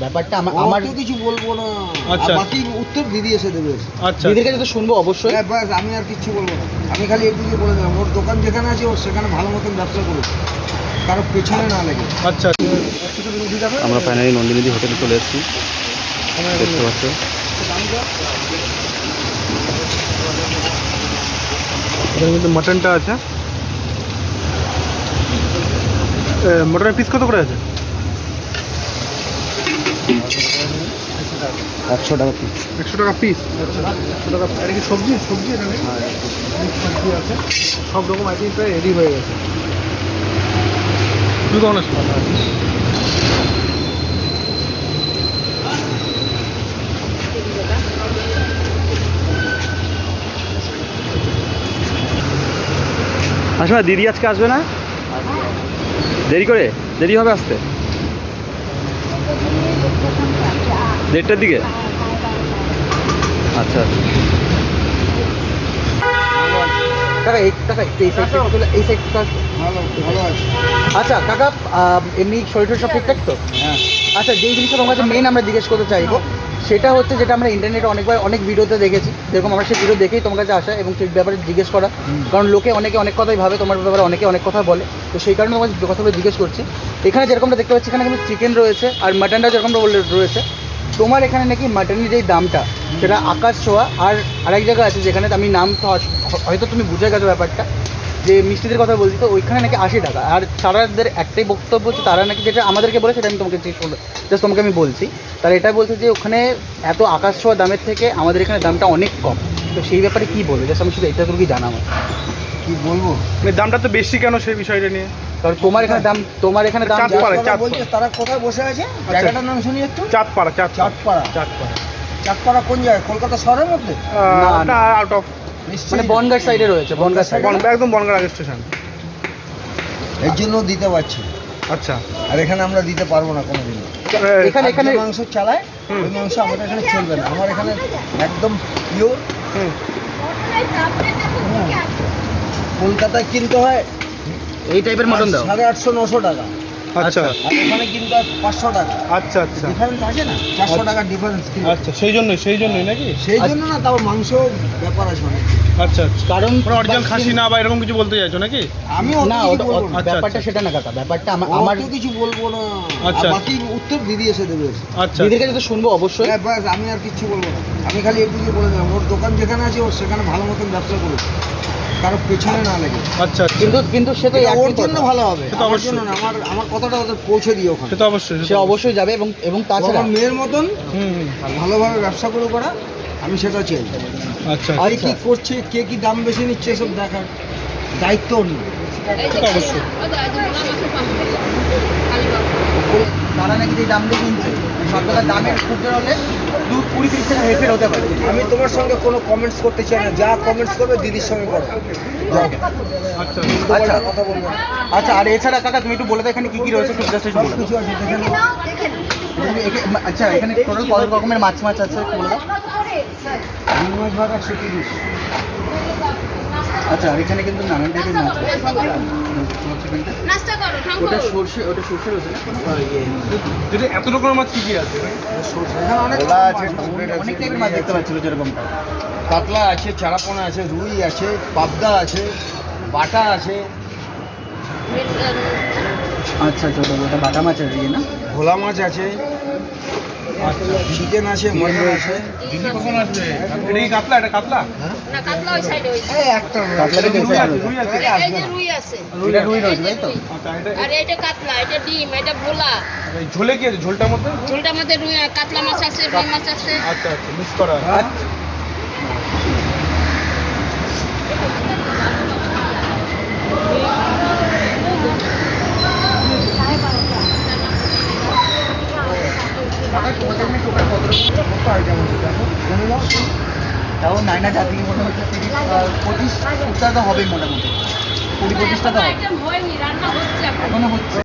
ব্যাপারটা আমার তো কিছু বলবো না। আচ্ছা। বাকি উত্তর দিদি এসে দেবে। আচ্ছা দিদির কাছে তো শুনবো অবশ্যই। ব্যাস, আমি আর কিচ্ছু বলবো না। আমি খালি একটুকু বলে দিলাম, ওর দোকান যেখানে আছে ওর সেখানে ভালো মতন ব্যবসা করুক, কারো পেছনে না লাগে। আচ্ছা আমরা ফাইনালি নন্দিনীদি হোটেলে চলে এসেছি, দেখতে পাচ্ছ। এখানে কিন্তু মাটনটা আছে। মটনের পিস কত করে আছে? 100 টাকা পিস। 100 টাকা পিস। আচ্ছা 100 টাকা। এটা কি সবজি এটা নেই? সবজি আছে, সব রকম আইটেম প্রায় রেডি হয়ে গেছে। তুই কেমন আছিস? আসলে দিদি আজকে আসবে না? দেরি হবে আসতে 1:30টার দিকে। আচ্ছা আচ্ছা। কাকা একটু এই সাইডটা ভালো ভালো আছে। আচ্ছা কাকা, এমনি শরীর সব ঠিকঠাক তো? হ্যাঁ। আচ্ছা, যেই জিনিসটা তোমার কাছে মেইন আমরা জিজ্ঞেস করতে চাইবো সেটা হচ্ছে, যেটা আমরা ইন্টারনেটে অনেক ভিডিওতে দেখেছি, যেরকম আমরা সেই ভিডিও দেখেই তোমার কাছে আসা এবং সেই ব্যাপারে জিজ্ঞেস করা, কারণ লোকে অনেক কথাই ভাবে তোমার ব্যাপারে, অনেক কথা বলে, তো সেই কারণে তোমার কথাগুলো জিজ্ঞেস করছি। এখানে যেরকমটা দেখতে পাচ্ছি, এখানে কিন্তু চিকেন রয়েছে আর মাটনটা যেরকমটা রয়েছে। তোমার এখানে নাকি মাটনের যেই দামটা সেটা আকাশ ছোঁয়া, আর আরেক জায়গা আছে যেখানে আমি নাম তো হয়তো তুমি বুঝে গেছো ব্যাপারটা, যে মিষ্টিদের কথা বলছি, তো ওইখানে নাকি 80 টাকা। আর তারাদের একটাই বক্তব্য হচ্ছে, তারা নাকি যেটা আমাদেরকে বলে সেটা আমি তোমাকে আমি বলছি, তারা এটাই বলছে যে ওখানে এত আকাশ ছোঁয়া দামের থেকে আমাদের এখানে দামটা অনেক কম। তো সেই ব্যাপারে কী বলবো? জাস্ট আমি শুধু এটা তুমি কি জানাবো, কি বলবো, মানে দামটা তো বেশি কেন সেই বিষয়টা নিয়ে? কারণ তোমার এখানে দাম চাঁদপাড়া। বলছে তারা কোথায় বসে আছে, জায়গাটার নাম শুনি একটু। চাঁদপাড়া। চাঁদপাড়া কোন জায়গায়? কলকাতা শহরের মধ্যে? না, আউট অফ, মানে বনগাঁ সাইডে রয়েছে, বনগাঁ সাইড, একদম বনগাঁ আগে স্টেশন। এর জন্য দিতে পারছি। আচ্ছা। আর এখানে আমরা দিতে পারবো না কোনোদিন। এখানে মাংস চালায়, ওই মাংস আমাদের এখানে চলবে না। আমার এখানে একদম পিওর। কলকাতায় কিনতে হয় এই টাইপের মটন দাও 850-900 টাকা। আচ্ছা। আর এখানে কিনতে হয় 500 টাকা। আচ্ছা। ডিফারেন্স আছে না, 400 টাকার ডিফারেন্স। আচ্ছা, সেই জন্যই নাকি? সেই জন্য না, তাও মাংস ব্যাপার আছে অনেক। আচ্ছা। কারণ অরিজিনাল খাসি না বা এরকম কিছু বলতে চাইছো নাকি? আমি না, আচ্ছা, ব্যাপারটা সেটা না কাকা, ব্যাপারটা আমার তো কিছু বলবো না। আচ্ছা। বাকি উত্তর দিদি এসে দেবে। আচ্ছা। দিদির কাছে তো শুনবো অবশ্যই। ব্যাস, আমি আর কিচ্ছু বলবো না। আমি খালি একটুকু বলে দিলাম, ওর দোকান যেখানে আছে ওর সেখানে ভালো মতন ব্যবসা করুক, কারো পেছনে না লাগে। আচ্ছা। কিন্তু সে তো ওর জন্য ভালো হবে, সে তো আমার অবশ্যই। জন্য না। আমার কথাটা ওদের পৌঁছে দিও ওখানে। সে তো অবশ্যই, সে অবশ্যই যাবে, এবং তাছাড়া আমার মেয়ের মতন হুম। ভালোভাবে ব্যবসা করে করা, আমি সেটা চাই। আচ্ছা। আর কি করছে, কে কি দাম বেশি নিচ্ছে, এসব দেখার দায়িত্ব ওর না। সে তো অবশ্যই। তারা নাকি যে দাম দিয়ে কিনছে, সব টাকা দামের খুব জোর হলে 20-30 টাকা হেরফের হতে পারে। আমি তোমার সঙ্গে কোনো কমেন্টস করতে চাই না। যা কমেন্টস করবে দিদির সঙ্গে করো। যাও, আচ্ছা। আচ্ছা, কথা বলবো না। আচ্ছা, আর এছাড়া কাকা তুমি একটু বলে দাও এখানে কি কি রয়েছে, একটু জাস্ট সব কিছু আছে, দেখে নাও। আচ্ছা, এখানে টোটাল কত রকমের মাছ আছে একটু বলে দাও। রুই মাছ ভাগ 130। আচ্ছা, আর এখানে কিন্তু নানান টাইপের মাছ আছে। ওটা সর্ষে রয়েছে না? যেটা এত রকমের মাছ কি আছে? এখানে অনেক ভোলা আছে, অনেক টাইপের মাছ দেখতে পাচ্ছিল যেরকমটা। কাতলা আছে, চারাপোনা আছে, রুই আছে, পাবদা আছে, বাটা আছে, আচ্ছা, ওটা বাটা মাছ আছে না? ভোলা মাছ আছে, চিকেন আছে, মটন আছে। দিদি কখন আসবে? এটা কি কাতলা? এটা কাতলা? না, কাতলা ওই সাইডে, ওই এই একটা কাতলাটা রুই দেখতে আছে, রুই আছে। এই যে রুই আছে, এটা রুই রয়েছে তাই তো? আচ্ছা, এটা আর এটা কাতলা, এটা ডিম, এটা ভোলা। এই ঝোলে কি আছে? ঝোলটার মধ্যে? ঝোলটার মধ্যে রুই, কাতলা মাছ আছে, রুই মাছ আছে। আচ্ছা, মিক্স করা। তাও নাইনা জাতি মনে হচ্ছে 30-25 তো হবে মোটামুটি, 20-25টা তো হবে, আইটেম হয়নি, রান্না হচ্ছে এখন। এখনো হচ্ছে।